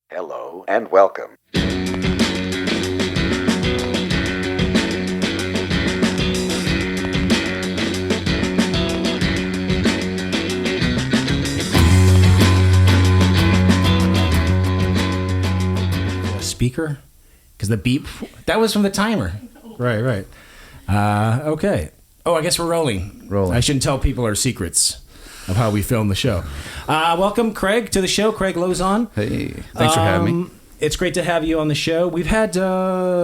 Hello and welcome. Speaker? Because the beep, that was from the timer. Right. Okay. Oh, I guess we're rolling. I shouldn't tell people our secrets of how we film the show. Welcome, Craig, to the show. Craig Lauzon. Hey, thanks for having me. It's great to have you on the show. We've had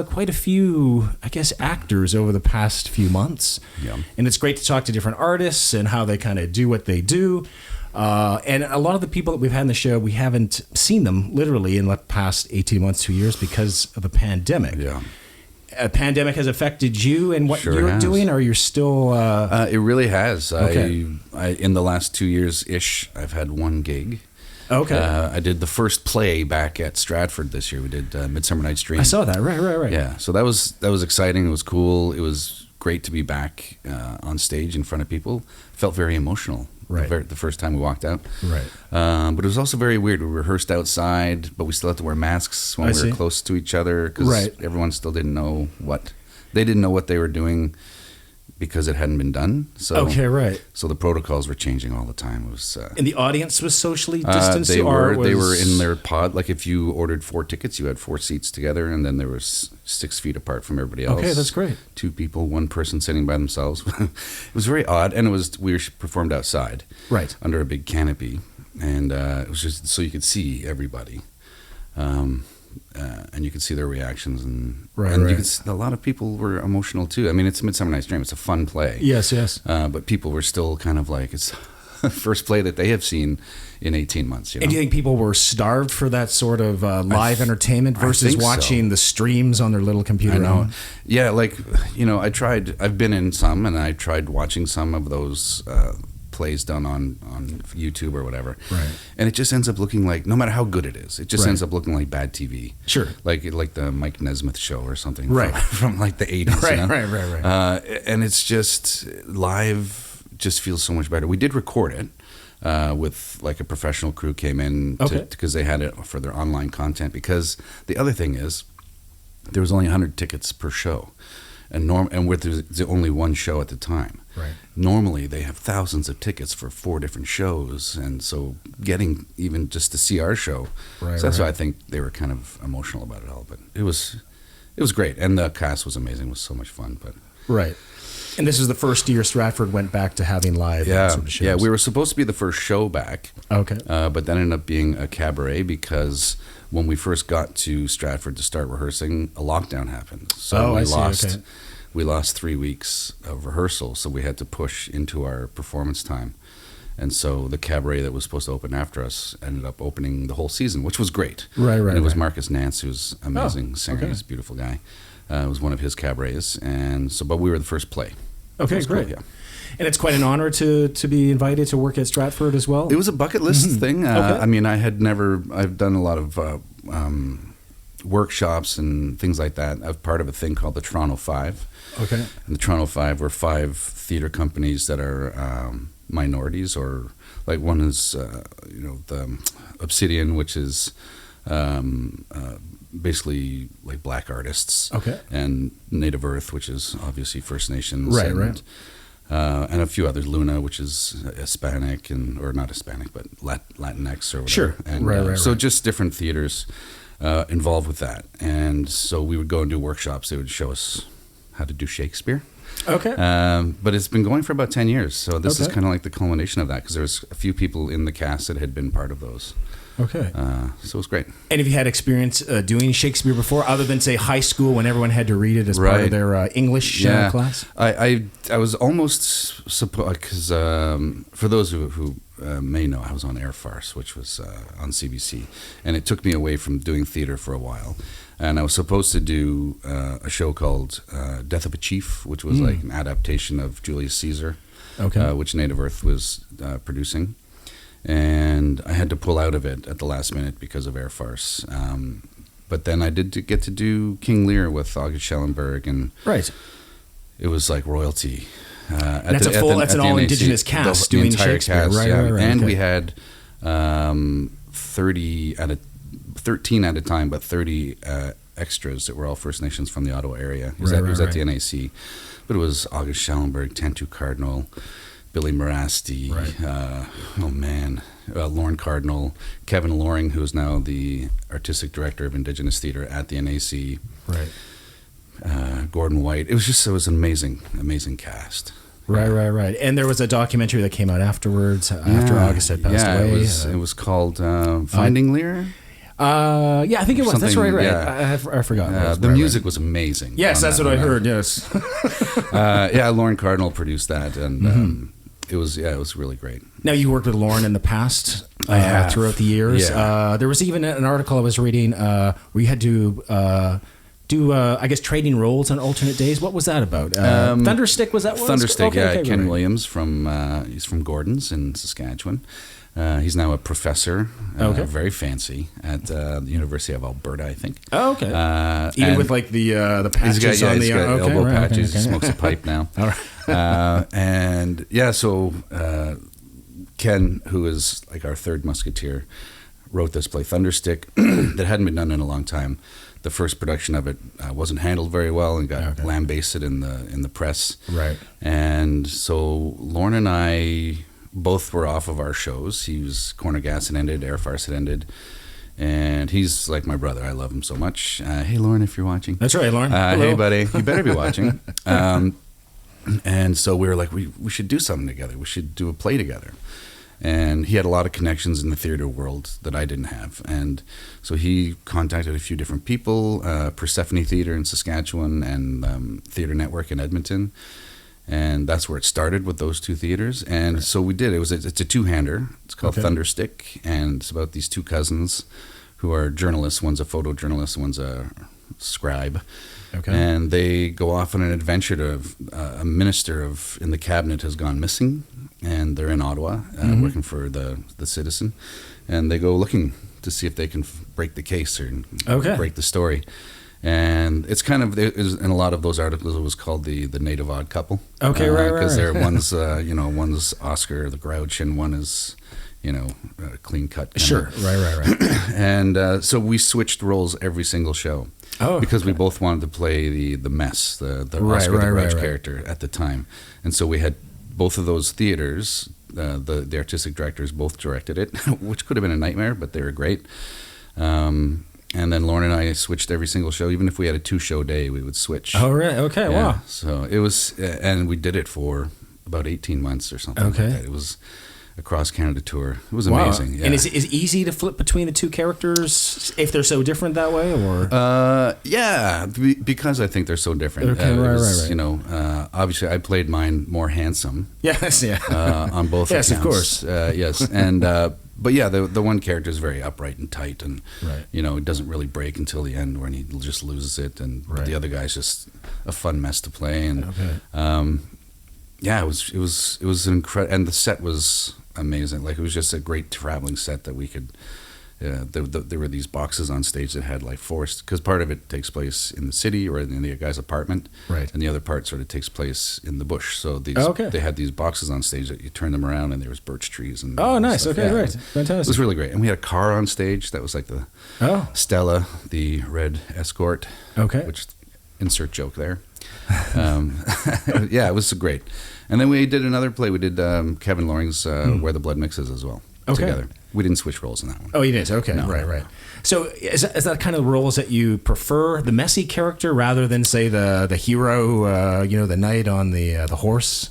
quite a few, I guess, actors over the past few months. Yeah. And it's great to talk to different artists and how they kind of do what they do. And a lot of the people that we've had in the show, we haven't seen them literally in the past 18 months, 2 years because of a pandemic. Yeah. A pandemic has affected you and what you're doing, or you're still... It really has. Okay. I in the last 2 years-ish, I've had one gig. Okay. I did the first play back at Stratford this year. We did Midsummer Night's Dream. I saw that. Right. Yeah, so that was exciting. It was cool. It was great to be back on stage in front of people. Felt very emotional. Right. The first time we walked out. Right. But it was also very weird. We rehearsed outside, but we still had to wear masks when we were close to each other because everyone still didn't know what they were doing because it hadn't been done. So So the protocols were changing all the time. It was and the audience was socially distanced. They were in their pod. Like if you ordered 4 tickets, you had 4 seats together, and then there was 6 feet apart from everybody else. Okay, that's great. 2 people, 1 person sitting by themselves. It was very odd, and we performed outside, right, under a big canopy, and it was just so you could see everybody. And you could see their reactions, and you could see, a lot of people were emotional too. I mean, it's Midsummer Night's Dream; it's a fun play. Yes. But people were still kind of like, it's the first play that they have seen in 18 months. You know? And do you think people were starved for that sort of live entertainment versus watching the streams on their little computer? I know. Yeah, like I've been in some, and I tried watching some of those plays done on YouTube or whatever, right? And it just ends up looking like, no matter how good it is, it just ends up looking like bad TV. Sure, like the Mike Nesmith show or something, right? From like the 80s, right. And it's just live, just feels so much better. We did record it with like a professional crew came in because they had it for their online content. Because the other thing is, there was only 100 tickets per show. And there's only one show at the time. Right. Normally, they have thousands of tickets for 4 different shows, and so getting even just to see our show. Right. So that's why I think they were kind of emotional about it all. But it was great, and the cast was amazing. It was so much fun. But right. And this is the first year Stratford went back to having live. Sort of shows. Yeah. We were supposed to be the first show back. Okay. But that ended up being a cabaret because when we first got to Stratford to start rehearsing, a lockdown happened. So we lost 3 weeks of rehearsal, so we had to push into our performance time. And so the cabaret that was supposed to open after us ended up opening the whole season, which was great. Right. And it was Marcus Nance, who's an amazing singer. He's a beautiful guy. It was one of his cabarets, but we were the first play. Okay, great. Cool, yeah. And it's quite an honor to be invited to work at Stratford as well. It was a bucket list thing. I mean, I've done a lot of workshops and things like that. I'm part of a thing called the Toronto 5. Okay. And the Toronto 5 were 5 theater companies that are minorities, or like one is the Obsidian, which is basically like Black artists. Okay. And Native Earth, which is obviously First Nations. Right. And a few others, Luna, which is Hispanic, or not Hispanic, but Latinx or whatever. Sure. And, so just different theaters involved with that. And so we would go and do workshops. They would show us how to do Shakespeare. Okay. But it's been going for about 10 years. So this is kind of like the culmination of that, because there was a few people in the cast that had been part of those. Okay. So it was great. And have you had experience doing Shakespeare before, other than, say, high school when everyone had to read it as part of their English class? I was almost supposed, because for those who may know, I was on Farce, which was on CBC, and it took me away from doing theater for a while. And I was supposed to do a show called Death of a Chief, which was like an adaptation of Julius Caesar, which Native Earth was producing. And I had to pull out of it at the last minute because of Farce. But then I did get to do King Lear with August Schellenberg, and it was like royalty. That's an all indigenous cast doing entire Shakespeare, cast, right? And we had 30 13 at a time, but 30 extras that were all First Nations from the Ottawa area. It was at the NAC. But it was August Schellenberg, Tantu Cardinal, Billy Morasti, Lorne Cardinal, Kevin Loring, who is now the Artistic Director of Indigenous Theatre at the NAC. Right. Gordon White. It was an amazing cast. Right. And there was a documentary that came out afterwards, after August had passed away. It was called Finding Lear. I think it was. That's right. Yeah. I forgot. The music was amazing. Yes, that's what I heard. Yes. Lorne Cardinal produced that, and it was really great. Now, you worked with Lauren in the past throughout the years. Yeah. There was even an article I was reading where you had to do, I guess, trading roles on alternate days. What was that about? Thunderstick, was that one? Thunderstick, Ken Williams he's from Gordon's in Saskatchewan. He's now a professor, very fancy, at the University of Alberta, I think. Oh, okay. Even with like the patches he's got elbow patches. He smokes a pipe now. All right. So Ken, who is like our third musketeer, wrote this play, Thunderstick, that hadn't been done in a long time. The first production of it wasn't handled very well and got lambasted in the press. Right. And so Lorne and I both were off of our shows. He was Corner Gas had ended, Air Farce had ended. And he's like my brother. I love him so much. Hey, Lorne, if you're watching. That's right, Lorne. Hey, buddy. You better be watching. And so we were like, we should do something together. We should do a play together. And he had a lot of connections in the theater world that I didn't have. And so he contacted a few different people, Persephone Theater in Saskatchewan and Theater Network in Edmonton. And that's where it started, with those two theaters. And so we did. It's a two-hander. It's called Thunderstick. And it's about these two cousins who are journalists. One's a photojournalist, one's a scribe. Okay. And they go off on an adventure to a minister in the cabinet has gone missing, and they're in Ottawa working for the Citizen, and they go looking to see if they can break the case or break the story. And it's kind of, in a lot of those articles, it was called the Native Odd Couple. Okay, right. Because one's one's Oscar the Grouch, and one is a clean cut. Sure, right. And so we switched roles every single show. Oh, because we both wanted to play the mess, the Oscar the Grouch character at the time, and so we had both of those theaters. The artistic directors both directed it, which could have been a nightmare, but they were great. And then Lauren and I switched every single show. Even if we had a 2-show day, we would switch. Oh, right. Okay. Yeah. Wow. So it was, and we did it for about 18 months or something. Okay. Like that. It was a cross-Canada tour. It was amazing. Yeah. And is it easy to flip between the two characters if they're so different that way, or? Yeah, because I think they're so different. Okay, right. Obviously, I played mine more handsome. Yes, yeah. On both accounts. Yes, of course. Yes, and but yeah, the one character is very upright and tight, and it doesn't really break until the end when he just loses it, and the other guy's just a fun mess to play, and it was incredible, and the set was amazing. Like, it was just a great traveling set that we could. There were these boxes on stage that had like forced, because part of it takes place in the city or in the guy's apartment, and the other part sort of takes place in the bush. So they had these boxes on stage that you turn them around, and there was birch trees and nice. Stuff. Okay, great, fantastic. It was really great, and we had a car on stage that was like the Stella, the red Escort. Okay, which insert joke there. It was great. And then we did another play. We did Kevin Loring's Where the Blood Mixes as well together. We didn't switch roles in that one. Oh, you didn't? Okay, no. Right. So is that kind of roles that you prefer, the messy character, rather than, say, the hero, the knight on the horse?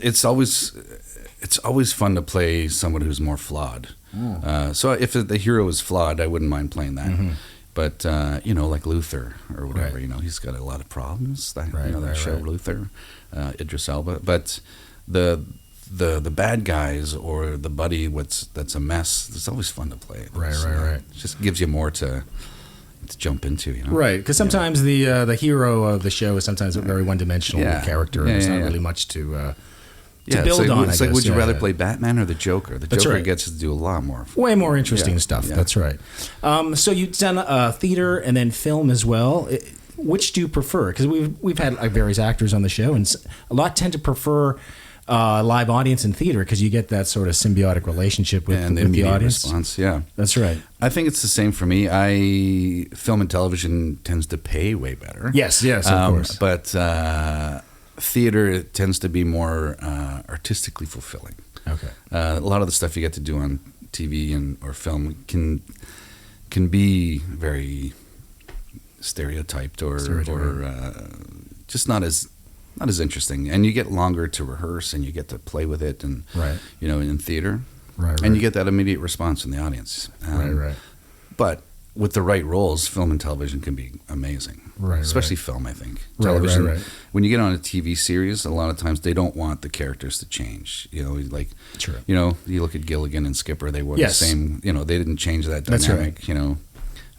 It's always fun to play someone who's more flawed. So if the hero is flawed, I wouldn't mind playing that. Mm-hmm. But, like Luther or whatever, he's got a lot of problems. That show, Luther, Idris Elba. But the bad guys or the buddy that's a mess, it's always fun to play. Right. It just gives you more to jump into, Right, because sometimes the hero of the show is sometimes a very one-dimensional character, and there's not really much to build on. It's like, would you rather play Batman or the Joker? The Joker gets to do a lot more. Way more interesting stuff. Yeah. That's right. So you've done theater and then film as well. Which do you prefer? Because we've had various actors on the show, and a lot tend to prefer live audience in theater because you get that sort of symbiotic relationship with and the audience. Response, yeah, that's right. I think it's the same for me. Film and television tends to pay way better. Yes, of course. But theater tends to be more artistically fulfilling. Okay. A lot of the stuff you get to do on TV or film can be very stereotyped or just not as interesting, and you get longer to rehearse and you get to play with it, and in theater, and you get that immediate response from the audience. But with the right roles, film and television can be amazing, especially film. I think television, when you get on a TV series, a lot of times they don't want the characters to change. You look at Gilligan and Skipper; they were the same. They didn't change that dynamic.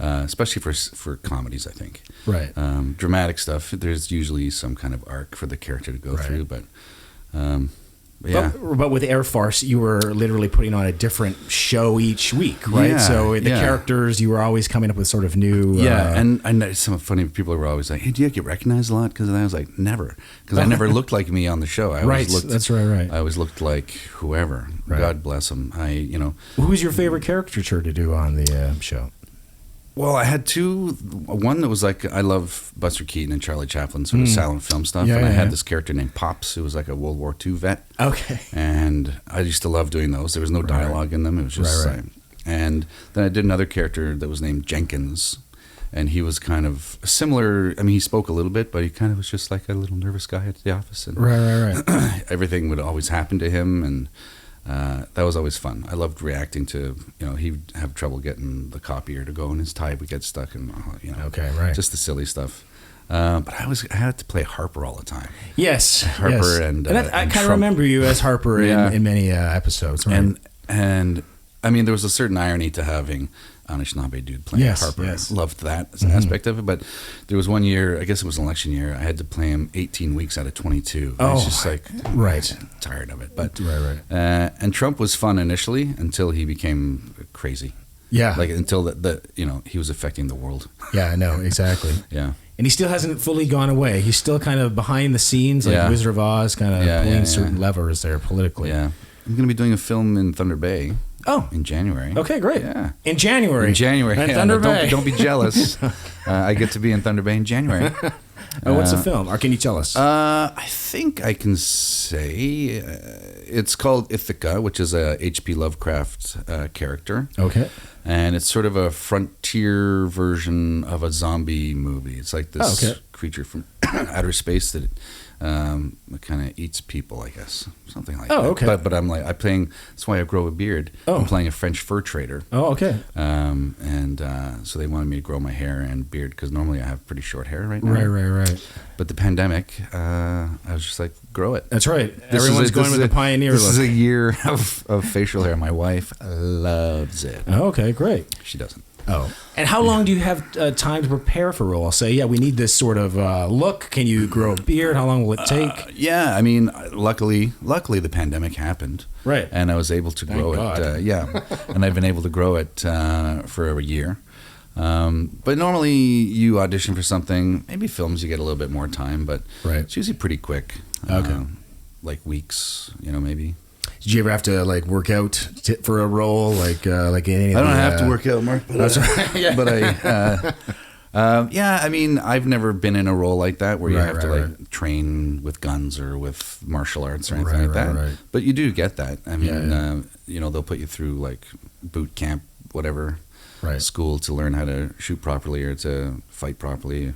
Especially for comedies, I think. Right. Dramatic stuff, there's usually some kind of arc for the character to go through, but But with Air Farce, you were literally putting on a different show each week, right? Yeah, so the characters, you were always coming up with sort of new... and some funny people were always like, hey, do you get recognized a lot? Because I was like, never. Because I never looked like me on the show. I that's right. I always looked like whoever. Right. God bless them. Who was your favorite caricature to do on the show? Well, I had two. One that was like, I love Buster Keaton and Charlie Chaplin, sort of silent film stuff. I had this character named Pops, who was like a World War II vet. Okay. And I used to love doing those. There was no dialogue in them. It was just... and then I did another character that was named Jenkins. And he was kind of similar. I mean, he spoke a little bit, but he kind of was just like a little nervous guy at the office. And everything would always happen to him, and... that was always fun. I loved reacting to, he'd have trouble getting the copier to go, and his tie would get stuck, and just the silly stuff. But I had to play Harper all the time. Yes, Harper and I kind of remember you as Harper in many episodes. Right? And I mean, there was a certain irony to having Anishinabe dude playing Harper. Yes. Loved that aspect of it. But there was one year, I guess it was an election year, I had to play him 18 weeks out of 22. I was just like, tired of it. But and Trump was fun initially until he became crazy. Yeah. Like until he was affecting the world. Yeah, I know, exactly. Yeah. And he still hasn't fully gone away. He's still kind of behind the scenes, like Wizard of Oz, kind of pulling certain levers there politically. Yeah. I'm going to be doing a film in Thunder Bay. Oh. In January. Okay, great. Yeah. In January. And Thunder Bay. Don't be jealous. I get to be in Thunder Bay in January. What's the film? Or can you tell us? I think I can say it's called Ithaca, which is a H.P. Lovecraft character. Okay. And it's sort of a frontier version of a zombie movie. It's like this creature from outer space that kind of eats people, I guess, something like that. Okay. But that's why I grow a beard. I'm playing a French fur trader. Oh, okay. So they wanted me to grow my hair and beard because normally I have pretty short hair right now. Right. But the pandemic, I was just like, grow it. That's right. Everyone's going with the pioneer look. This is a year of facial hair. My wife loves it. Oh, okay, great. She doesn't. Oh. And how long do you have time to prepare for a role? Say, we need this sort of look. Can you grow a beard? How long will it take? I mean, luckily the pandemic happened. Right. And I was able to grow it. And I've been able to grow it for a year. But normally you audition for something, maybe films you get a little bit more time, but it's usually pretty quick. Okay. Like weeks, maybe. Did you ever have to work out for a role like any? I don't have to work out, Mark. But that's right. But I mean, I've never been in a role like that where you have to train with guns or with martial arts or anything like that. Right. But you do get that. I mean, they'll put you through boot camp, whatever, school to learn how to shoot properly or to fight properly.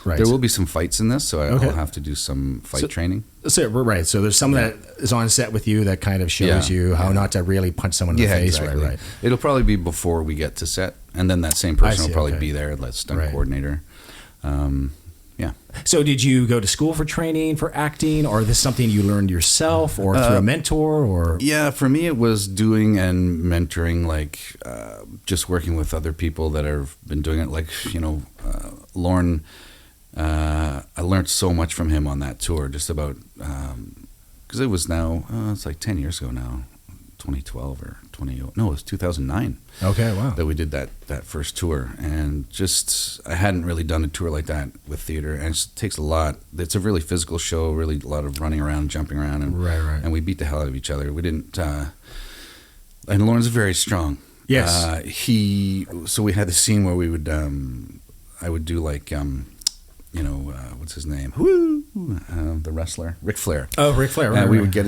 Right. There will be some fights in this, so I'll have to do some fight training. So there's someone that is on set with you that kind of shows you how not to really punch someone in the face. Exactly. Right. It'll probably be before we get to set, and then that same person will probably be there, that stunt coordinator. So did you go to school for training for acting, or is this something you learned yourself, or through a mentor, or? Yeah, for me it was doing and mentoring, just working with other people that have been doing it, Lorne. I learned so much from him on that tour, just about because it was now it's 10 years ago now, 2012 or 20. No, it was 2009. Okay, wow. That we did that first tour, and just I hadn't really done a tour like that with theater, and it takes a lot. It's a really physical show, really a lot of running around, jumping around, and right. And we beat the hell out of each other. We didn't. And Lauren's very strong. Yes. So we had the scene where we would. I would do like. What's his name? Woo! The wrestler, Ric Flair. Oh, Ric Flair. Right, we got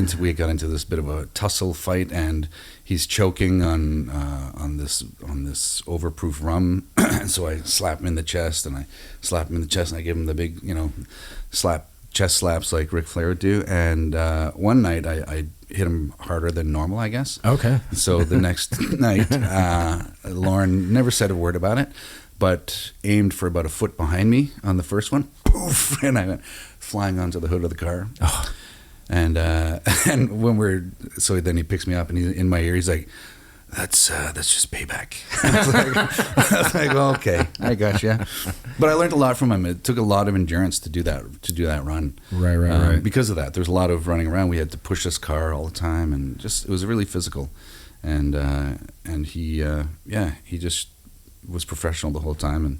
into this bit of a tussle fight, and he's choking on this overproof rum. And so I slap him in the chest, and I give him the big, chest slaps like Ric Flair would do. And one night I hit him harder than normal, I guess. Okay. So the next night, Lauren never said a word about it, but aimed for about a foot behind me on the first one. Poof! And I went flying onto the hood of the car. Oh. And then he picks me up and he's in my ear. He's like, "That's just payback." I was like, well, okay, I got you. But I learned a lot from him. It took a lot of endurance to do that run. Right. Because of that, there's a lot of running around. We had to push this car all the time, and it was really physical. And he just was professional the whole time, and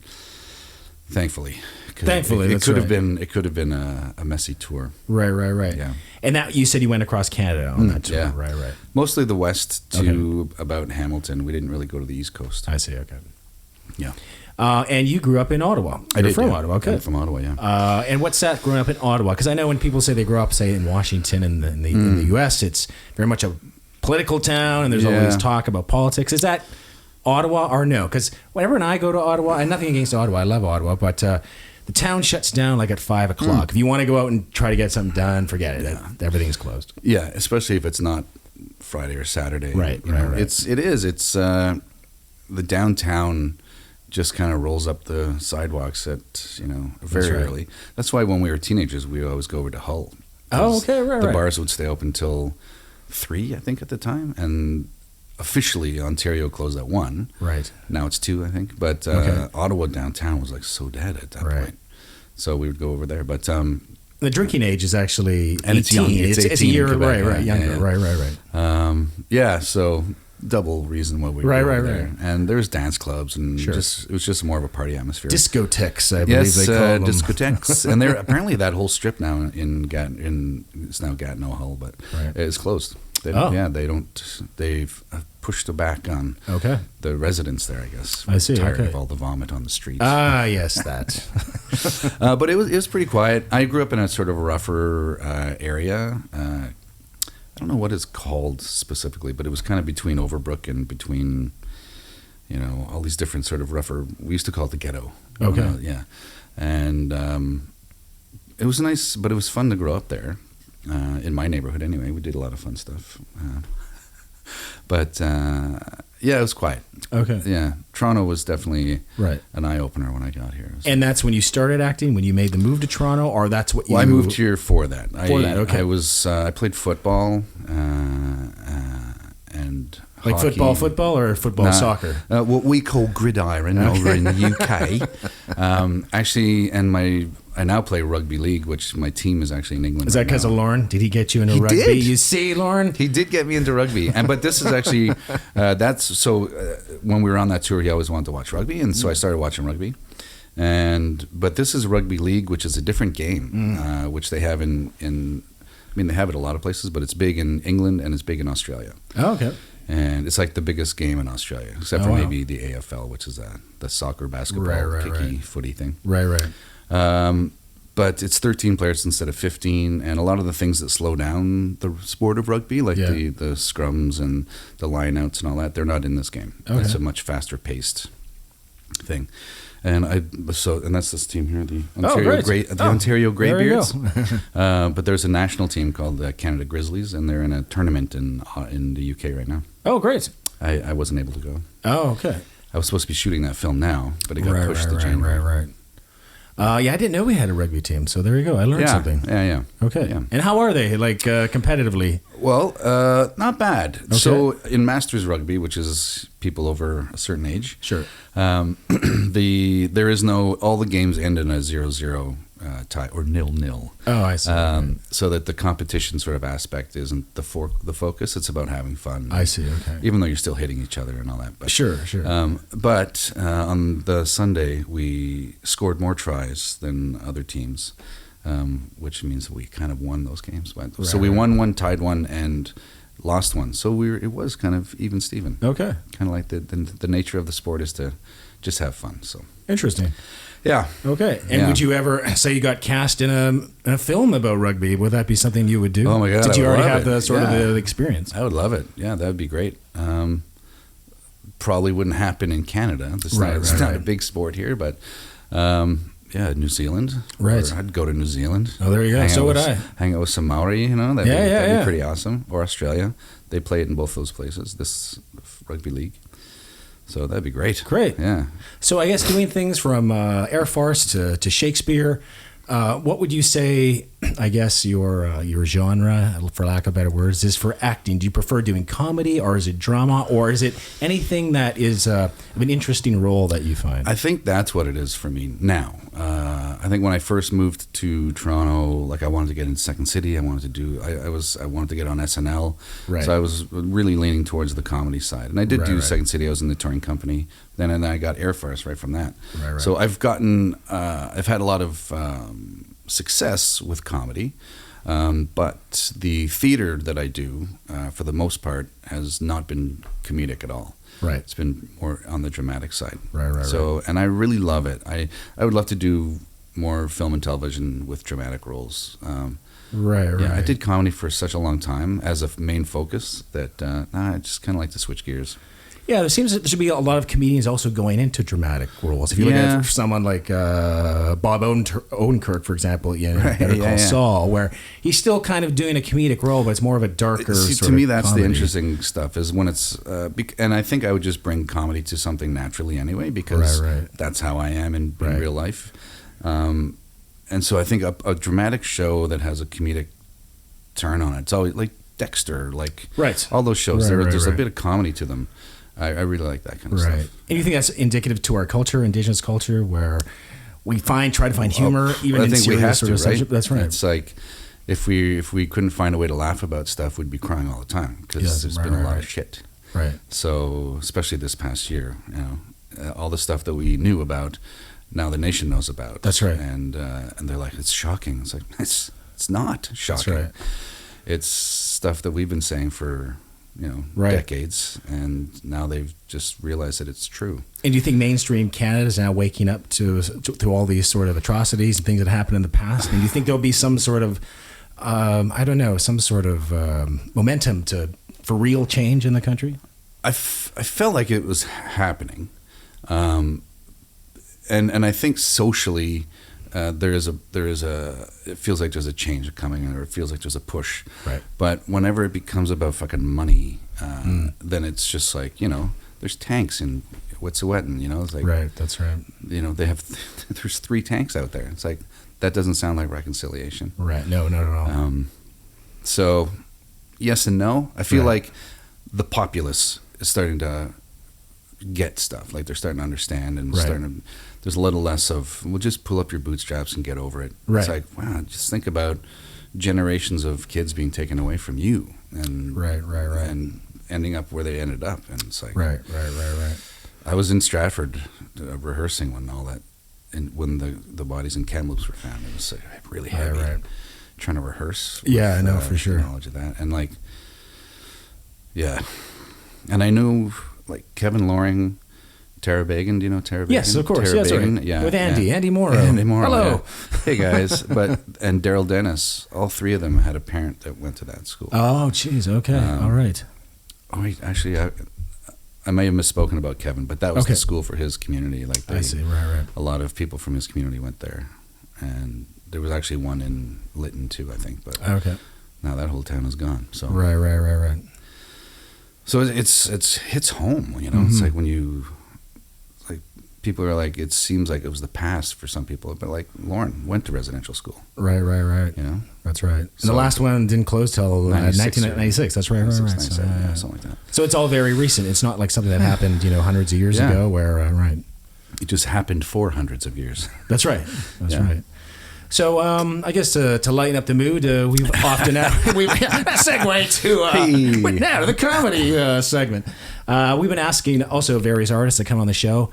thankfully it could have been a messy tour. Right. Yeah. And now you said you went across Canada on that tour. Yeah. Right. Mostly the west to about Hamilton. We didn't really go to the East Coast. I see. Okay. Yeah. And you grew up in Ottawa. You're from Ottawa. Okay. I'm from Ottawa. Yeah. And what's that growing up in Ottawa? Because I know when people say they grow up, say in Washington in the U.S., it's very much a political town, and there's always talk about politics. Is that Ottawa or no? Because whenever I go to Ottawa, and nothing against Ottawa, I love Ottawa, but the town shuts down like at 5 o'clock. If you want to go out and try to get something done, forget it. Everything's closed. Yeah, especially if it's not Friday or Saturday. Right. It's the downtown just kind of rolls up the sidewalks at very early. That's why when we were teenagers, we always go over to Hull. Oh, okay, right. The bars would stay open till 3, I think, at the time, and officially Ontario closed at 1. Right. Now it's 2, I think. But Ottawa downtown was like so dead at that point. So we would go over there. But the drinking age is actually 18. And it's young. It's 18 it's a year, in Quebec, right, younger. Yeah. Right. So double reason why we were over there. And there's dance clubs, and it was just more of a party atmosphere. Discotheques, I believe they call them. Discotheques. And apparently that whole strip now it's now Gatineau Hull, but it's closed. They've pushed back on the residents there, I guess. I see. Tired of all the vomit on the streets. Ah, yes, that. But it was pretty quiet. I grew up in a sort of a rougher area. I don't know what it's called specifically, but it was kind of between Overbrook and between, all these different sort of rougher. We used to call it the ghetto. Okay. Yeah. And it was nice, but it was fun to grow up there. In my neighborhood, anyway, we did a lot of fun stuff. But it was quiet. Okay. Yeah, Toronto was definitely an eye opener when I got here. And that's when you started acting, when you made the move to Toronto, or that's what you? Well, I moved here for that. Okay. I played football and. Like hockey. football, or football soccer? What we call gridiron over in the UK. Actually, I now play rugby league, which my team is actually in England. Is that because of Lauren? Did he get you into rugby? Did. You see, Lauren? He did get me into rugby. But this is actually, when we were on that tour, he always wanted to watch rugby. And so I started watching rugby. But this is rugby league, which is a different game, which they have they have it a lot of places, but it's big in England and it's big in Australia. Oh, okay. And it's like the biggest game in Australia, except for maybe the AFL, which is the soccer, basketball, footy thing. Right. But it's 13 players instead of 15, and a lot of the things that slow down the sport of rugby, like the scrums and the lineouts and all that, they're not in this game. Okay. It's a much faster paced thing. And that's this team here, the Ontario Greybeards. But there's a national team called the Canada Grizzlies, and they're in a tournament in the UK right now. Oh, great! I wasn't able to go. Oh, okay. I was supposed to be shooting that film now, but it got pushed to January. Right. I didn't know we had a rugby team, so there you go. I learned something. Yeah. Okay. Yeah. And how are they, like, competitively? Well, not bad. Okay. So in Masters Rugby, which is people over a certain age, sure, there is all the games end in a 0-0 tie or 0-0. Oh, I see. So that the competition sort of aspect isn't the focus. It's about having fun. I see. Okay. Even though you're still hitting each other and all that. But, sure. But on the Sunday, we scored more tries than other teams, which means that we kind of won those games. So we won one, tied one, and lost one. So it was kind of even Steven. Okay. Kind of like the nature of the sport is to just have fun. So interesting. Yeah. Okay. And would you ever say you got cast in a film about rugby? Would that be something you would do? Oh my God! Did you already have it. the sort of the experience? I would love it. Yeah, that would be great. Probably wouldn't happen in Canada. It's not a big sport here, but New Zealand. Right. I'd go to New Zealand. Oh, there you go. So would I. Hang out with some Maori, that'd be pretty awesome. Or Australia. They play it in both those places, this rugby league. So that'd be great. Great. Yeah. So I guess doing things from air farce to Shakespeare, what would you say, I guess, your genre, for lack of better words, is for acting? Do you prefer doing comedy, or is it drama, or is it anything that is of an interesting role that you find? I think that's what it is for me now. I think when I first moved to Toronto, I wanted to get into Second City. I wanted to get on SNL. Right. So I was really leaning towards the comedy side. And I did do Second City. I was in the touring company. Then I got Air Farce right from that. Right. So I've had a lot of success with comedy. But the theater that I do, for the most part, has not been comedic at all. Right. It's been more on the dramatic side. Right. So, and I really love it. I would love to do more film and television with dramatic roles. Right. Yeah, I did comedy for such a long time as a main focus that I just kind of like to switch gears. Yeah, there should be a lot of comedians also going into dramatic roles. If you look at someone like Bob Odenkirk, for example, Better Call Saul, where he's still kind of doing a comedic role, but it's more of a darker sort to me, of that's comedy. the interesting stuff, is when it's... and I think I would just bring comedy to something naturally anyway, because that's how I am in real life. And so I think a dramatic show that has a comedic turn on it, it's always like Dexter, all those shows, there's a bit of comedy to them. I really like that kind of stuff. And you think that's indicative to our culture, indigenous culture, where we try to find humor even in serious sort of subject? That's right. It's like if we couldn't find a way to laugh about stuff, we'd be crying all the time, because there's been a lot of shit. Right. So especially this past year, all the stuff that we knew about, now the nation knows about. That's right. And they're like, it's shocking. It's like it's not shocking. That's right. It's stuff that we've been saying for decades, and now they've just realized that it's true. And do you think mainstream Canada is now waking up to all these sort of atrocities and things that happened in the past? And do you think there'll be some sort of, momentum for real change in the country? I felt like it was happening, and I think socially, it feels like there's a change coming, or it feels like there's a push. Right. But whenever it becomes about fucking money, then it's just like, there's tanks in Wet'suwet'en, it's like, right, that's right. There's 3 tanks out there. It's like, that doesn't sound like reconciliation. Right. No, not at all. So yes and no. I feel like the populace is starting to get stuff. Like, they're starting to understand, and there's a little less of, well, just pull up your bootstraps and get over it. Right. It's like, wow, just think about generations of kids being taken away from you, and and ending up where they ended up. And it's like, right. I was in Stratford rehearsing when all that, and when the bodies in Kamloops were found. It was really heavy. Right. Trying to rehearse. I know, for sure. Knowledge of that, and and I knew Kevin Loring, Tara Bagan. Do you know Tara Bagan? Yes, of course. Tara Bagan. Right. Yeah, with Andy Morrow. Andy Morrow. Hello. Yeah. Hey guys, and Darrell Dennis. All 3 of them had a parent that went to that school. Oh, jeez. Okay. All right. Oh, wait, actually, I may have misspoken about Kevin, but that was the school for his community. I see. Right. A lot of people from his community went there, and there was actually one in Lytton too, I think. But now that whole town is gone. So right. So it hits home, It's like when you, people are like, it seems like it was the past for some people, but Lauren went to residential school. Right. That's right. And the last one didn't close till 1996. That's right. Something like that. So it's all very recent. It's not like something that happened, hundreds of years ago, where it just happened for hundreds of years. That's right. That's right. So I guess to lighten up the mood, we've often we've segue to now to the comedy segment. We've been asking also various artists that come on the show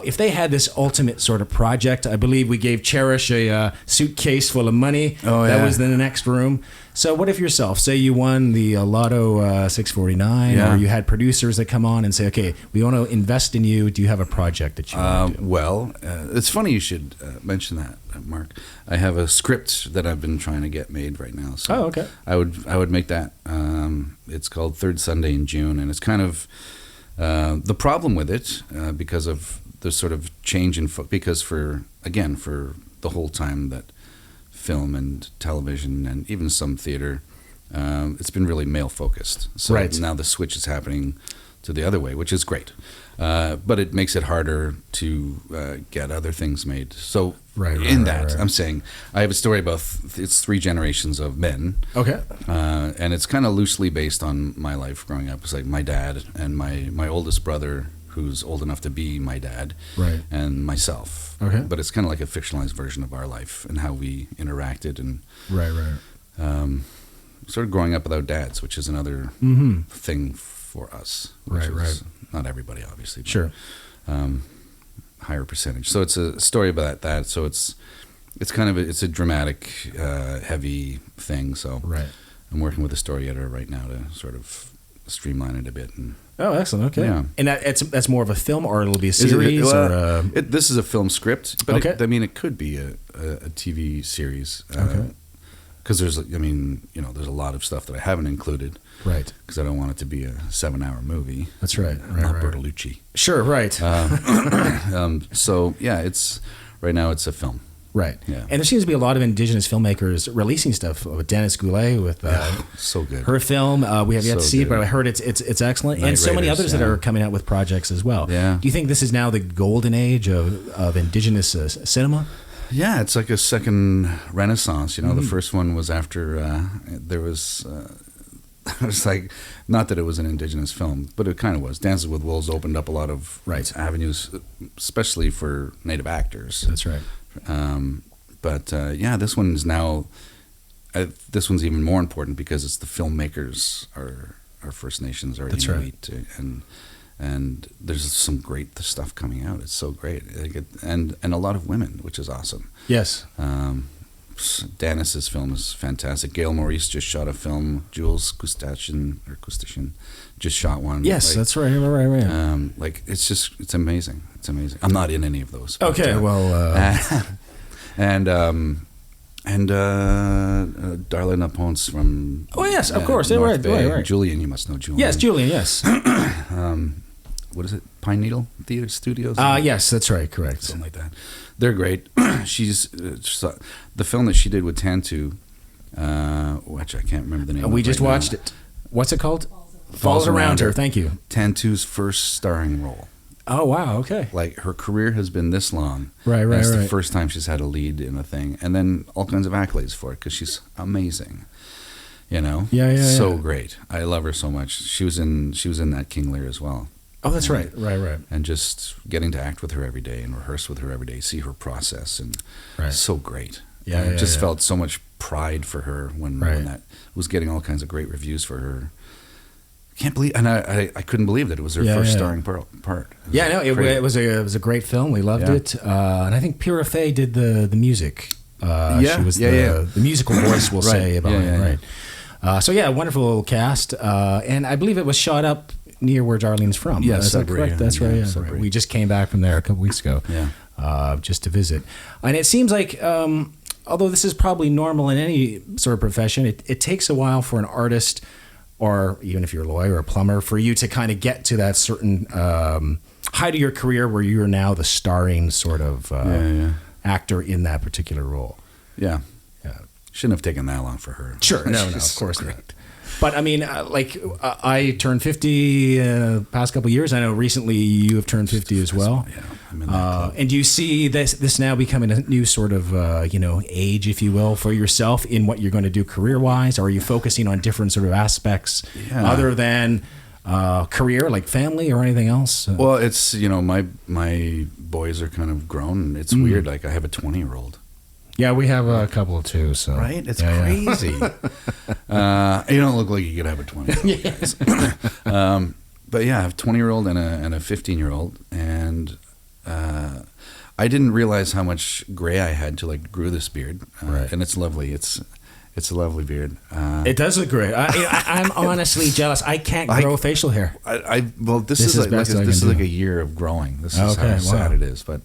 if they had this ultimate sort of project. I believe we gave Cherish a suitcase full of money. Oh, that yeah. was in the next room. So what if yourself, say you won the Lotto 649, or you had producers that come on and say, okay, we want to invest in you. Do you have a project that you want to do? Well, it's funny you should mention that, Mark. I have a script that I've been trying to get made right now. So okay. I would make that. It's called Third Sunday in June, and it's kind of the problem with it because of the sort of change in because for the whole time that film and television and even some theater, it's been really male focused. So now the switch is happening to the other way, which is great. But it makes it harder to get other things made. So I'm saying I have a story about it's 3 generations of men. Okay. And it's kind of loosely based on my life growing up. It's like my dad and my oldest brother, who's old enough to be my dad, and myself. Okay. But it's kind of like a fictionalized version of our life and how we interacted and sort of growing up without dads, which is another thing for us. Right. Not everybody, obviously. But, sure. Higher percentage. So it's a story about that. So it's kind of it's a dramatic, heavy thing. So I'm working with a story editor right now to sort of streamline it a bit. And excellent. Okay. Yeah. And that's more of a film, or it'll be a series? This is a film script, but it could be a TV series. Because there's a lot of stuff that I haven't included. Right. Because I don't want it to be a 7-hour movie. That's right. Not Bertolucci. Sure. Right. So yeah, right now it's a film. Right. Yeah. And there seems to be a lot of Indigenous filmmakers releasing stuff. With Dennis Goulet with so good. Her film. We have yet to see it, but I heard it's excellent. Night and so many Raiders, others that are coming out with projects as well. Yeah. Do you think this is now the golden age of Indigenous cinema? Yeah, it's like a second renaissance. The first one was after there was. It was like, not that it was an Indigenous film, but it kind of was. Dances with Wolves opened up a lot of avenues, especially for Native actors. That's right. But this one is now. This one's even more important because it's the filmmakers are First Nations, are Inuit, and there's some great stuff coming out. It's so great, and a lot of women, which is awesome. Yes. Dennis's film is fantastic. Gail Maurice just shot a film. Jules Kustachin just shot one. Yes, that's right. Right. It's amazing. It's amazing. I'm not in any of those. Okay, and Darlene Ponce from. Oh yes, of course. Right. Julian, you must know Julian. Yes, Julian. Yes. What is it? Pine Needle Theater Studios? Yes, that's right. Correct. Something like that. They're great. She's the film that she did with Tonto, which I can't remember the name. We just watched it. What's it called? Falls Around Her. Thank you. Tonto's first starring role. Oh wow! Okay. Like her career has been this long. Right. It's the first time she's had a lead in a thing, and then all kinds of accolades for it because she's amazing. So great. I love her so much. She was in that King Lear as well. Oh, that's right. Right. And just getting to act with her every day and rehearse with her every day, see her process, and so great. I just felt so much pride for her when that was getting all kinds of great reviews for her. Can't believe, and I couldn't believe that it was her first starring part. It was a great film. We loved it, and I think Pura Fey did the music. She was the musical voice, we'll say about it. Right. So wonderful cast, and I believe it was shot up near where Darlene's from. Yes, is that correct? That's right. Yeah. We just came back from there a couple weeks ago, just to visit, and it seems like. Although this is probably normal in any sort of profession, it takes a while for an artist, or even if you're a lawyer or a plumber, for you to kind of get to that certain height of your career where you're now the starring sort of actor in that particular role. Yeah. Shouldn't have taken that long for her. Sure. No, of course not. But I mean, I turned 50 past couple of years. I know recently you have turned 50 as well. Yeah, I'm in that club. And do you see this now becoming a new sort of age, if you will, for yourself in what you're going to do career-wise? Or are you focusing on different sort of aspects other than career, like family or anything else? Well, it's my boys are kind of grown. It's weird. Like I have a 20-year-old. Yeah, we have a couple too. So Right? It's crazy. You don't look like you could have a 20-year-old. But yeah, I have a 20-year-old and a 15-year-old, and I didn't realize how much gray I had till I grew this beard. Right. And it's lovely. It's a lovely beard. It does look great. I'm honestly jealous. I can't grow facial hair. Well, this is like a year of growing. This is how sad it is. But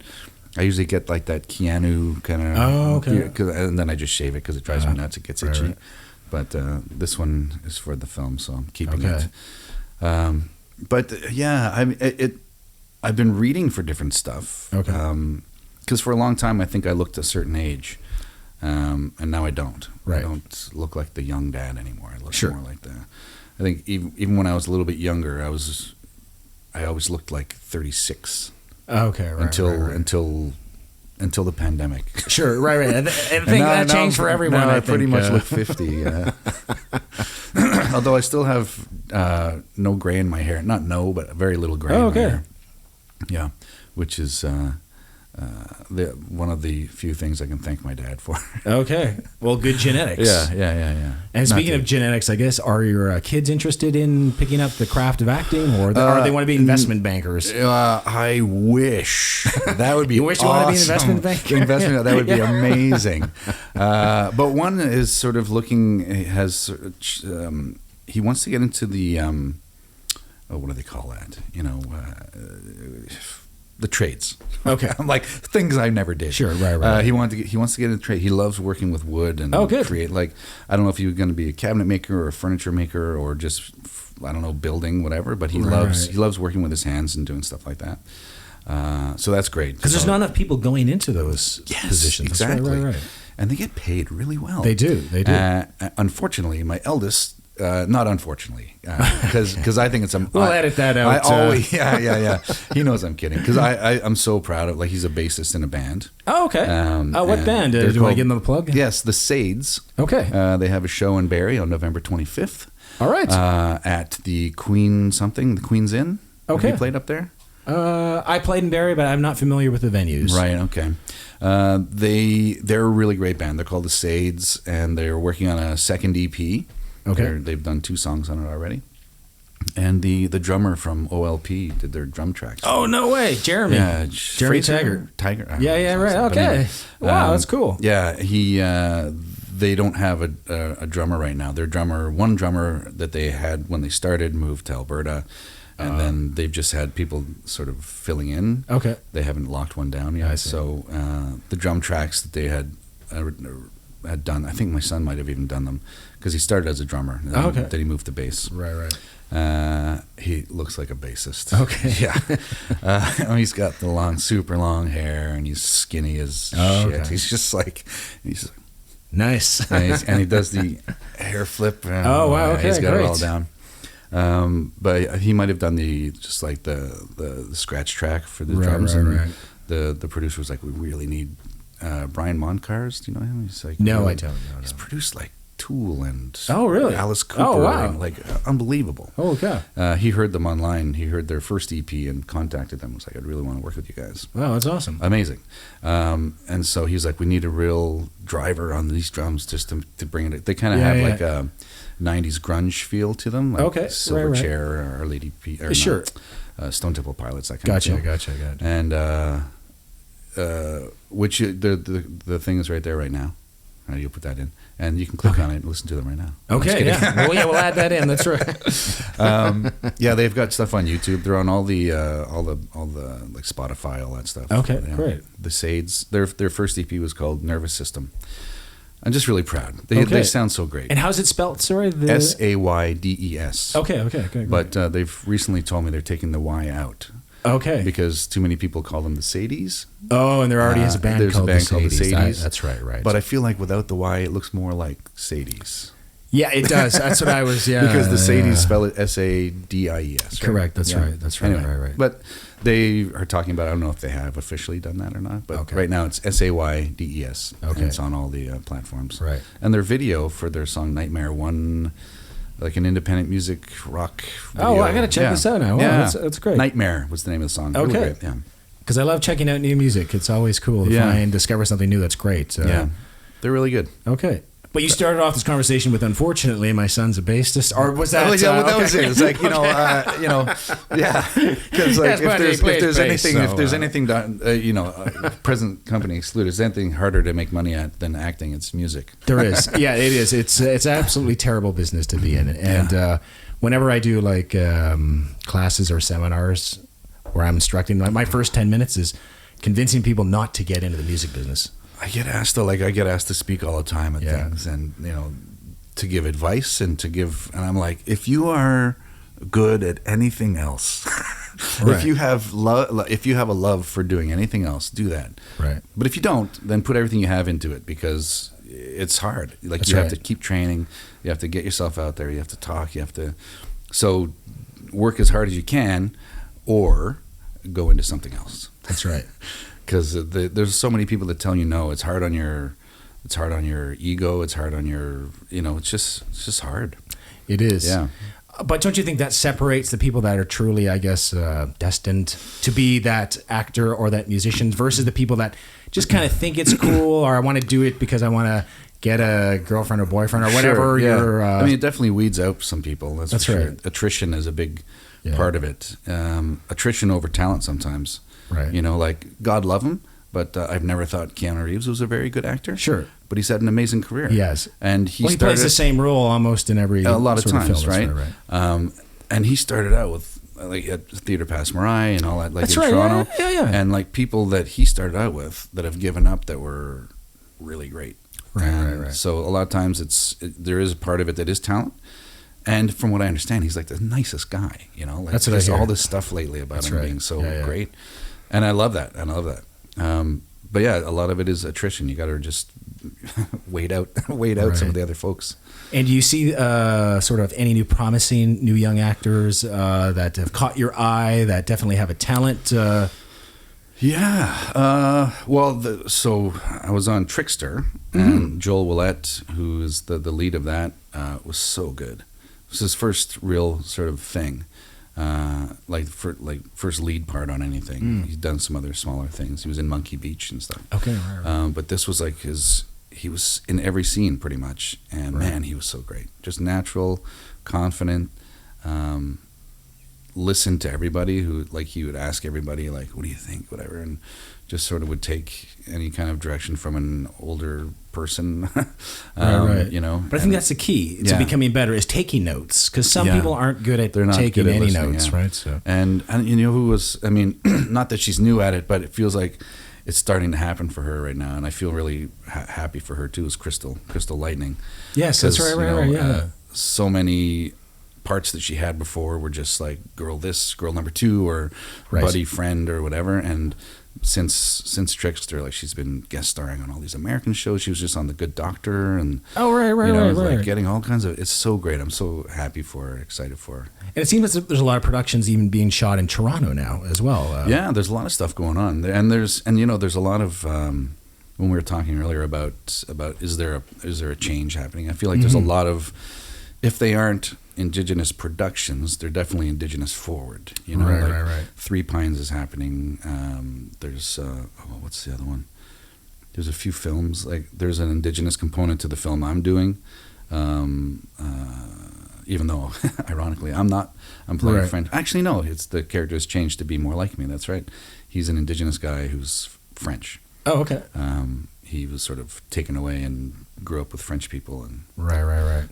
I usually get like that Keanu kind of. Oh, okay. And then I just shave it because it drives me nuts. It gets itchy. Right. But this one is for the film, so I'm keeping it. But yeah, I've been reading for different stuff. Okay. Because for a long time, I think I looked a certain age. And now I don't. Right. I don't look like the young dad anymore. I look more like the. I think even when I was a little bit younger, I always looked like 36. Okay, right. Until the pandemic. Sure, right. I think that changed for everyone. Now I pretty much look 50. Although I still have no gray in my hair. Not no, but very little gray in my hair. Yeah, which is. One of the few things I can thank my dad for. Okay. Well, good genetics. Yeah. And speaking of genetics, I guess, are your kids interested in picking up the craft of acting, or they want to be investment bankers? I wish. That would be You wish you wanted to be an investment banker? That would be amazing. But one is sort of looking, he wants to get into the, what do they call that? The trades. Okay. I'm like things I never did. Sure, right. He wants to get into trade. He loves working with wood and create. Like, I don't know if you're going to be a cabinet maker or a furniture maker or just, I don't know, building, whatever. But he loves working with his hands and doing stuff like that. So that's great. Because there's not enough people going into those positions. Exactly. Right. And they get paid really well. They do. Unfortunately, my eldest. Not unfortunately, because I think it's a. We'll edit that out. I always, yeah. He knows I'm kidding because I'm so proud of. Like, he's a bassist in a band. Oh, okay. What band? Do you want to give them a plug? Yes, the Sades. Okay. They have a show in Barrie on November 25th. All right. At the Queen's Inn. Okay. Have you played up there? I played in Barrie, but I'm not familiar with the venues. Right. Okay. They're a really great band. They're called the Sades, and they're working on a second EP. Okay. They've done 2 songs on it already. And the drummer from OLP did their drum tracks. Oh, no way. Jeremy. Yeah. Jeremy Tiger. Yeah, right. Okay. Anyway, Wow, that's cool. Yeah, they don't have a drummer right now. One drummer that they had when they started moved to Alberta. And then they've just had people sort of filling in. Okay. They haven't locked one down yet. So the drum tracks that they had done, I think my son might have even done them, because he started as a drummer. Then he moved to bass. Right. He looks like a bassist. Okay. Yeah. He's got the super long hair, and he's skinny as shit. Okay. He's just like, nice. and he does the hair flip. Oh, wow. Okay, he's got great. it all down. But he might have done the scratch track for the drums. Right. The producer was like, we really need Brian Moncars. Do you know him? He's like, no, I don't know. He's produced like Tool and Alice Cooper. Oh, wow. And, like, unbelievable. Oh, okay. He heard them online. He heard their first EP and contacted them. Was like, I'd really want to work with you guys. Wow, that's awesome. Amazing. And so he's like, we need a real driver on these drums just to bring it. They kind of have like a 90s grunge feel to them. Like Silverchair or Our Lady P. Or sure. Stone Temple Pilots, that kind of thing. Gotcha. And the thing is right there right now. You'll put that in, and you can click on it and listen to them right now. Okay, yeah. We'll add that in. That's right. They've got stuff on YouTube. They're on all the like Spotify, all that stuff. Okay, great. The Sades. Their first EP was called Nervous System. I'm just really proud. They sound so great. And how's it spelled? Sorry, Saydes. Okay. But they've recently told me they're taking the Y out. Okay. Because too many people call them the Sadies. Oh, and there already is a band called the Sadies. That's right. But I feel like without the Y, it looks more like Sadies. Yeah, it does. That's what I was, Because the Sadies spell it Sadies. Right? Correct, that's right. That's right, anyway, right. But they are talking about, I don't know if they have officially done that or not, but right now it's Saydes. Okay. And it's on all the platforms. Right. And their video for their song Nightmare won like an independent music rock video. Oh, I got to check this out now. Wow, that's great. Nightmare was the name of the song. Okay. Really great. Yeah. Because I love checking out new music. It's always cool to discover something new that's great. Yeah, they're really good. Okay. But you started off this conversation with, unfortunately, my son's a bassist, or was that? That was it. It's like because like if there's anything done, present company excluded, there's anything harder to make money at than acting. It's music. There is, yeah, it is. It's absolutely terrible business to be in, and whenever I do like classes or seminars where I'm instructing, my first 10 minutes is convincing people not to get into the music business. I get asked to speak all the time at things, and to give advice and I'm like, if you are good at anything else, right. if you have a love for doing anything else, do that. Right. But if you don't, then put everything you have into it, because it's hard. Like That's you right. have to keep training, you have to get yourself out there, you have to talk, so work as hard as you can, or go into something else. That's right. Because there's so many people that tell you no. It's hard on your ego. It's hard on your, it's just hard. It is. Yeah. But don't you think that separates the people that are truly, I guess, destined to be that actor or that musician versus the people that just kind of think it's cool, or I want to do it because I want to get a girlfriend or boyfriend or whatever. Sure, yeah. I mean, it definitely weeds out some people. That's for sure. Right. Attrition is a big part of it. Attrition over talent sometimes. Right. Like God love him, but I've never thought Keanu Reeves was a very good actor. Sure. But he's had an amazing career. Yes. And he plays the same role almost in every a lot of times, film, right? And he started out with like at Theatre Passe Muraille and all that, like That's in right. Toronto. Yeah. And like people that he started out with that have given up that were really great. Right. So a lot of times there is a part of it that is talent. And from what I understand, he's like the nicest guy, Like That's what I hear. all this stuff lately about him being so great. And I love that. But yeah, a lot of it is attrition. You got to just wait out some of the other folks. And do you see sort of any new promising new young actors that have caught your eye that definitely have a talent? So I was on Trickster, and Joel Willett, who is the lead of that, was so good. It was his first real sort of thing. First lead part on anything. He's done some other smaller things. He was in Monkey Beach and stuff. Okay, right. But this was like he was in every scene pretty much, and man, he was so great. Just natural, confident. Listened to everybody he would ask everybody like, what do you think, whatever, and just sort of would take any kind of direction from an older person. Right. But I think that's the key to becoming better is taking notes, because some people aren't good at taking any notes, right? So and who was, I mean, not that she's new at it, but it feels like it's starting to happen for her right now, and I feel really happy for her too. Is Crystal Lightning? Yes, that's right. Yeah. So many parts that she had before were just like girl this, girl number two, or buddy friend or whatever, and since Trickster, like she's been guest starring on all these American shows. She was just on The Good Doctor, and like getting all kinds of. It's so great. I'm so happy for her, excited for her. And it seems that there's a lot of productions even being shot in Toronto now as well. There's a lot of stuff going on, and there's a lot of. When we were talking earlier about is there a change happening? I feel like there's a lot of, if they aren't Indigenous productions, they're definitely Indigenous forward. Right. Three Pines is happening. There's what's the other one? There's a few films, like there's an Indigenous component to the film I'm doing. Even though, ironically, I'm playing French. Actually, no, it's the character has changed to be more like me. That's right. He's an Indigenous guy who's French. Oh, okay. He was sort of taken away and grew up with French people. And right.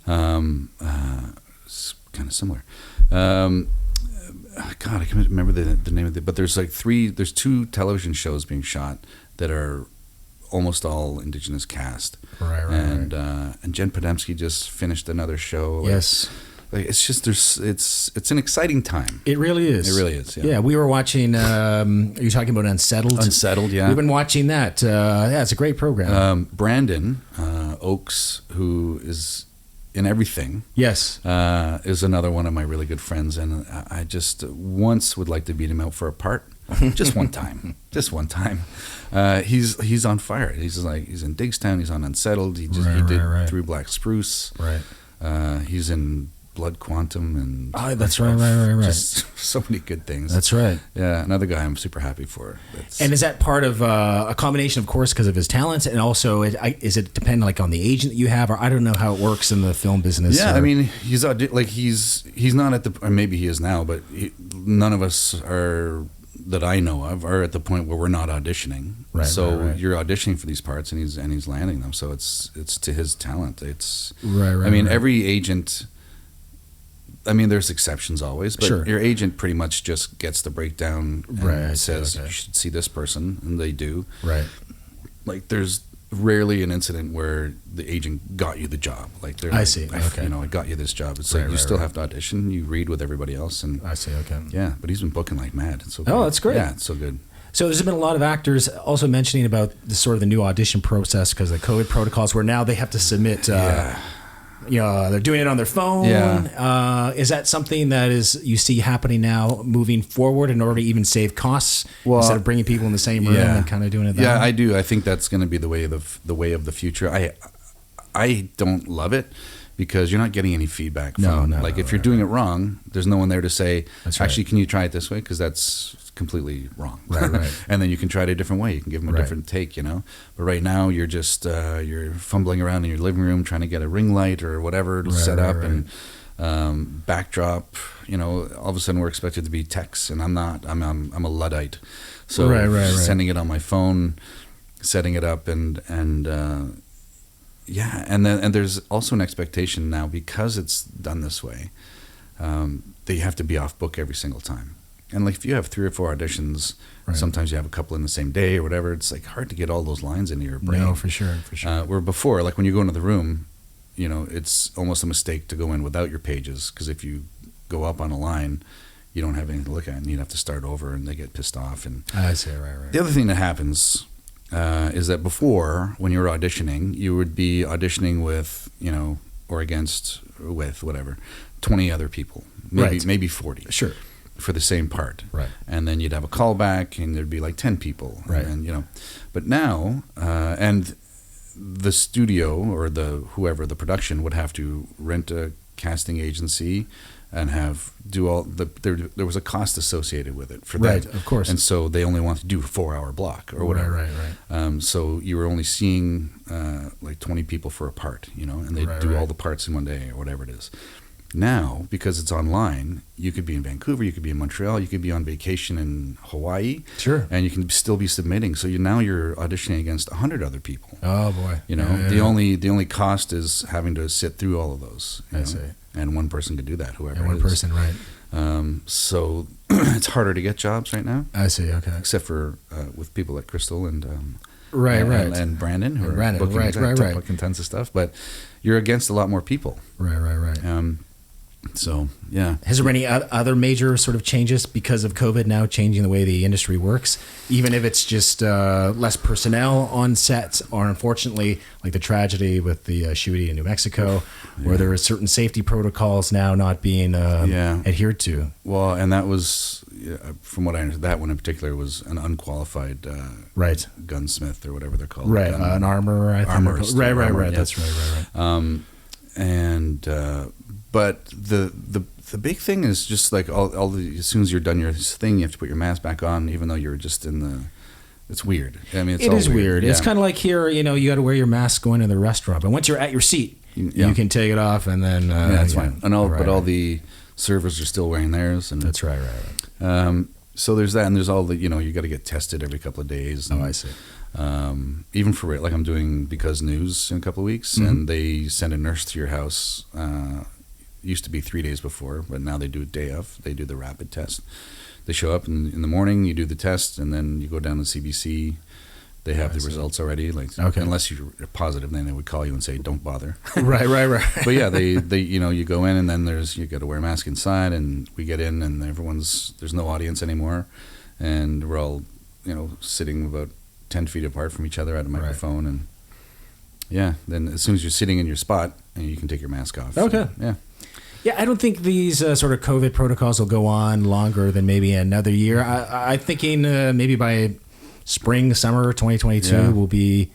It's kind of similar. God, I can't remember the name of it. But there's two television shows being shot that are almost all Indigenous cast. Right. And Jen Podemsky just finished another show. Yes. It's just it's an exciting time. It really is. It really is. Yeah, we were watching. Are you talking about Unsettled? Unsettled, yeah. We've been watching that. It's a great program. Brandon Oakes, who is in everything. Yes. Is another one of my really good friends, and I just once would like to beat him out for a part. Just one time. He's on fire. He's in Digstown. He's on Unsettled. He did Through Black Spruce. Right. He's in Blood Quantum and that's right. Just so many good things. That's right. Yeah, another guy I'm super happy for. And is that part of a combination, of course, because of his talents, and also is it depend like on the agent that you have, or I don't know how it works in the film business? Yeah, I mean, he's not at the, or maybe he is now, but none of us are that I know of are at the point where we're not auditioning. Right. So you're auditioning for these parts, and he's landing them. So it's to his talent. It's right. I mean, every agent. I mean, there's exceptions always, but sure. Your agent pretty much just gets the breakdown and says, you should see this person, and they do. Right. Like, there's rarely an incident where the agent got you the job. Like, they're I see. Okay. I got you this job. It's like you still have to audition. You read with everybody else. And I see. Okay. Yeah, but he's been booking like mad. It's so good. Oh, that's great. Yeah, it's so good. So there's been a lot of actors also mentioning about the sort of the new audition process because of the COVID protocols, where now they have to submit. They're doing it on their phone. Yeah. Is that something that you see happening now moving forward in order to even save costs instead of bringing people in the same room and kind of doing it that way? Yeah, I do. I think that's going to be the way of the future. I don't love it because you're not getting any feedback from if you're doing it wrong, there's no one there to say, actually, can you try it this way? Because that's completely wrong. Right. And then you can try it a different way. You can give them a different take, But right now you're just you're fumbling around in your living room trying to get a ring light or whatever to set up and backdrop. All of a sudden we're expected to be techs, and I'm not. I'm a Luddite. So sending it on my phone, setting it up, and then there's also an expectation now because it's done this way that you have to be off book every single time. And like if you have 3 or 4 auditions, sometimes you have a couple in the same day or whatever. It's like hard to get all those lines into your brain. No, for sure. Where before, like when you go into the room, it's almost a mistake to go in without your pages, because if you go up on a line, you don't have anything to look at, and you'd have to start over, and they get pissed off. And I see, right. The other thing that happens is that before, when you were auditioning, you would be auditioning with, or against, with whatever, 20 other people, maybe 40. Sure. For the same part. Right. And then you'd have a callback, and there'd be like 10 people. Right. And, but now, and the studio or whoever the production would have to rent a casting agency and there was a cost associated with it for that. Right, of course. And so they only want to do a 4-hour block or whatever. Right. So you were only seeing like 20 people for a part, and they do all the parts in one day or whatever it is. Now, because it's online, you could be in Vancouver, you could be in Montreal, you could be on vacation in Hawaii. Sure. And you can still be submitting. So now you're auditioning against 100 other people. Oh, boy. The only cost is having to sit through all of those. I see. And one person could do that, whoever it is. One person, right. So it's harder to get jobs right now. I see, okay. Except for with people like Crystal and... And Brandon, who are booking tons of stuff. But you're against a lot more people. Right. So, yeah. Has there been any other major sort of changes because of COVID now changing the way the industry works? Even if it's just less personnel on sets, or unfortunately, like the tragedy with the shooting in New Mexico, where there are certain safety protocols now not being adhered to. Well, and that was, from what I understand, that one in particular was an unqualified gunsmith or whatever they're called. Right, an armorer, I think. Armorist. Right. That's right. But the big thing is just like as soon as you're done your thing, you have to put your mask back on, even though you're just in the. It's weird. I mean, it is weird. Yeah. It's kind of like here, you got to wear your mask going to the restaurant, but once you're at your seat, you can take it off, and then that's fine. And all the servers are still wearing theirs, and that's right. So there's that, and there's all the you got to get tested every couple of days. And, I see. Even for like I'm doing Because News in a couple of weeks, and they send a nurse to your house. Used to be 3 days before, but now they do a day of. They do the rapid test. They show up in the morning, you do the test, and then you go down to CBC. They have the results already. Unless you're positive, then they would call you and say, "Don't bother." Right. But yeah, they you go in, and then you got to wear a mask inside, and we get in, and there's no audience anymore, and we're all sitting about 10 feet apart from each other at a microphone, and then as soon as you're sitting in your spot, and you can take your mask off. Okay. So, Yeah, I don't think these sort of COVID protocols will go on longer than maybe another year. I'm thinking maybe by summer 2022 will be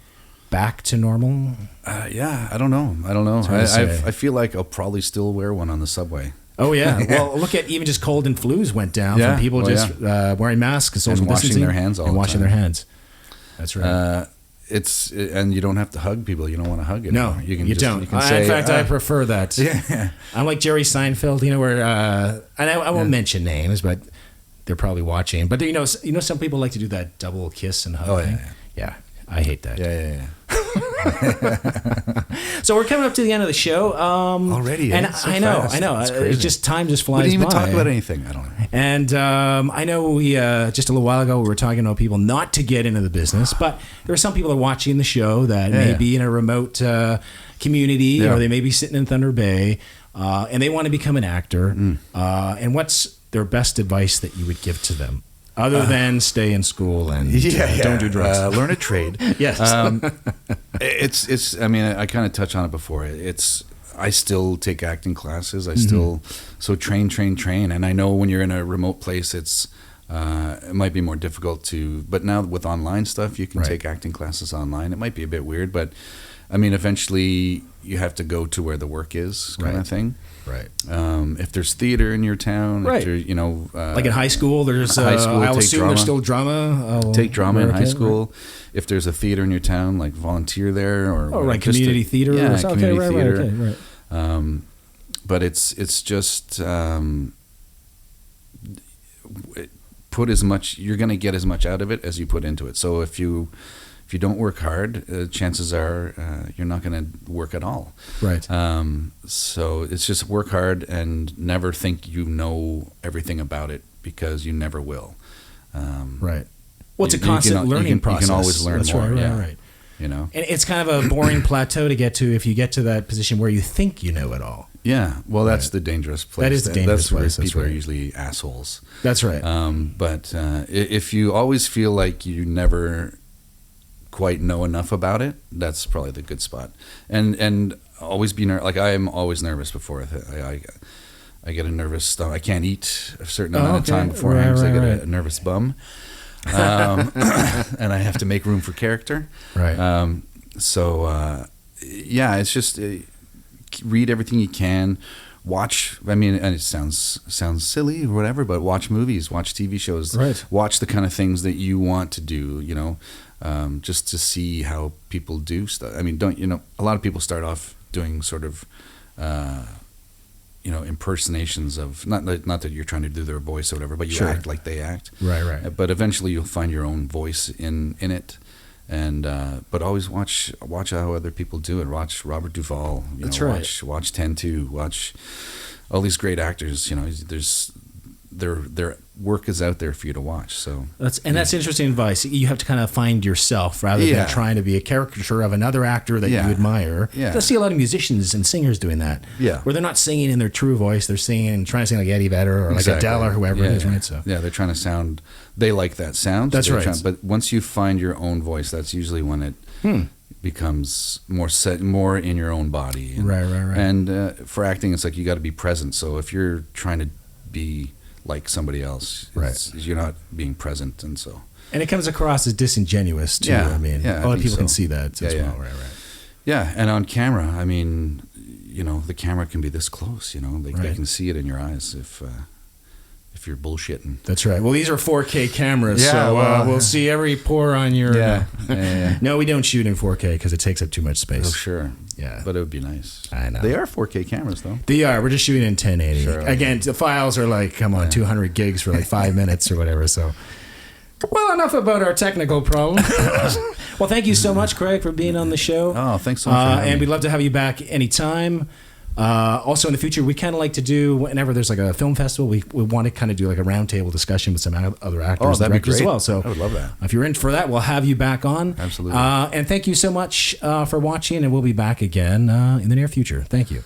back to normal? Yeah, I don't know. I feel like I'll probably still wear one on the subway. Oh yeah. Well, look at even just cold and flus went down from people wearing masks and social washing their hands all and the washing time. their hands. That's right. And you don't have to hug people. You don't want to hug anymore. No, you don't. You can say, in fact, I prefer that. Yeah. I'm like Jerry Seinfeld, where and I won't mention names, but they're probably watching. But some people like to do that double kiss and hug thing. Yeah, I hate that. Yeah. So we're coming up to the end of the show already, and so I know, it's just time just flies by. We didn't even talk about anything. I don't know. And I know we just a little while ago we were talking about people not to get into the business, but there are some people that are watching the show that may be in a remote community, or they may be sitting in Thunder Bay, and they want to become an actor. And what's their best advice that you would give to them? Other than stay in school and don't do drugs. Learn a trade. Yes. It's. I mean, I kind of touched on it before. I still take acting classes. I still train, and I know when you're in a remote place, it might be more difficult to. But now with online stuff, you can take acting classes online. It might be a bit weird, but I mean, eventually you have to go to where the work is, kind of thing. Right. If there's theater in your town, right. if like in high school, there's I'll assume there's still drama. Take drama in high school. Right. If there's a theater in your town, like volunteer there, or community theater. Yeah, community theater. Right. But it's just put as much. You're going to get as much out of it as you put into it. So if you don't work hard, chances are you're not going to work at all. Right. So it's just work hard and never think you know everything about it, because you never will. Right. Well, it's a constant learning process. You can always learn more. Right. And it's kind of a boring plateau to get to if you get to that position where you think you know it all. Yeah. Well, that's the dangerous place. That is the dangerous place. People are usually assholes. That's right. But if you always feel like you never quite know enough about it, that's probably the good spot. And always be like I am always nervous before I get a nervous stomach. I can't eat a certain amount of time beforehand because I get a nervous bum, and I have to make room for character. Right. It's just read everything you can. Watch. I mean, and it sounds silly or whatever, but watch movies, watch TV shows, watch the kind of things that you want to do. Just to see how people do stuff. I mean, a lot of people start off doing sort of, impersonations of, not that you're trying to do their voice or whatever, but you act like they act. Right. But eventually you'll find your own voice in it. And but always watch how other people do it. Watch Robert Duvall. That's right. Watch Tonto. Watch all these great actors. There's their work is out there for you to watch. So that's interesting advice. You have to kind of find yourself rather than trying to be a caricature of another actor that you admire. Yeah. I see a lot of musicians and singers doing that. Yeah. Where they're not singing in their true voice. They're trying to sing like Eddie Vedder or like Adele or whoever it is, right? So they're trying to sound. They like that sound. That's right. But once you find your own voice, that's usually when it becomes more in your own body. And, right. And for acting, it's like you got to be present. So if you're trying to be like somebody else, you're not being present, and it comes across as disingenuous too. I mean, a lot of people can see that as well. Right. Yeah, and on camera, I mean, the camera can be this close. They can see it in your eyes if you're bullshitting. That's right. Well, these are 4K cameras, so we'll see every pore on your. Yeah. No, we don't shoot in 4K because it takes up too much space. Oh, sure. Yeah, but it would be nice. I know. They are 4K cameras, though. They are. We're just shooting in 1080. Sure, Again, the files are like, 200 gigs for like 5 minutes or whatever. So, well, enough about our technical problem. Well, thank you so much, Craig, for being on the show. Oh, thanks so much. And we'd love to have you back anytime. Also in the future, we kind of like to do, whenever there's like a film festival, we want to kind of do like a roundtable discussion with some other actors and directors as well. So I would love that. If you're in for that, we'll have you back on. Absolutely. And thank you so much for watching, and we'll be back again in the near future. Thank you.